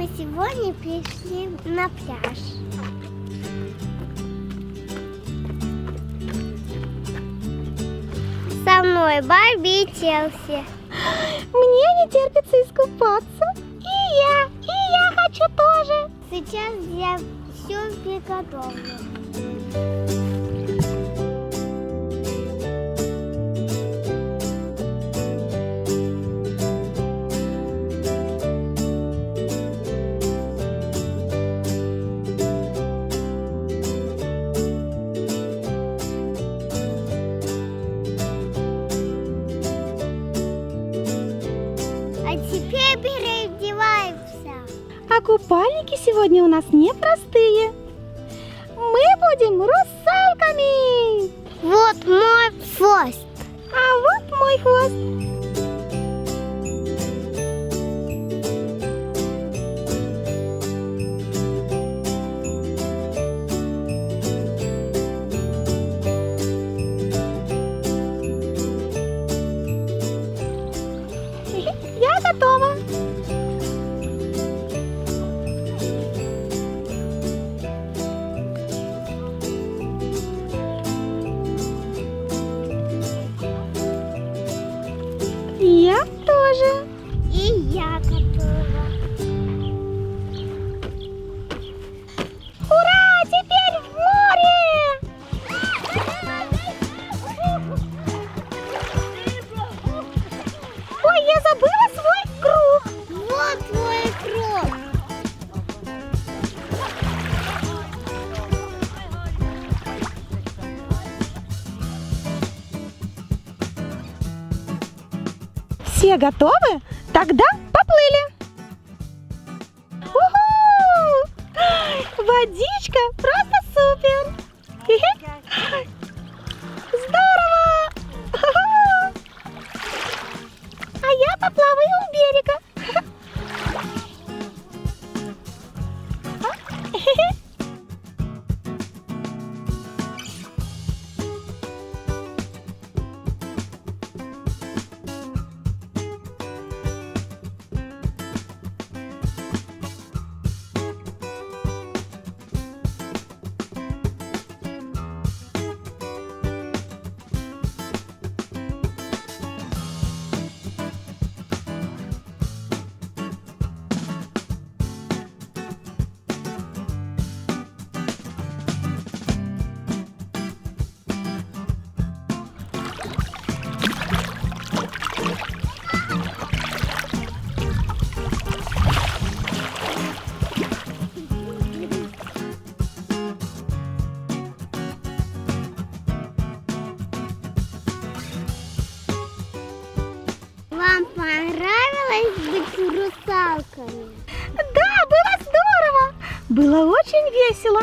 Мы сегодня пришли на пляж. Со мной Барби и Челси. Мне не терпится искупаться. И я хочу тоже. Сейчас я все приготовлю. А теперь переодеваемся. А купальники сегодня у нас непростые. Мы будем русалками. Вот мой хвост. А вот мой хвост. Я готова. Я тоже. И я готова. Ура! Теперь в море! Ой, я забыла свой круг. Вот твой круг. Все готовы? Тогда поплыли. Уху! Водичка просто супер. Хе-хе. Здорово! Хе-хе. А я поплаваю у берега. Хе-хе. Вам понравилось быть русалками? Да, было здорово. Было очень весело.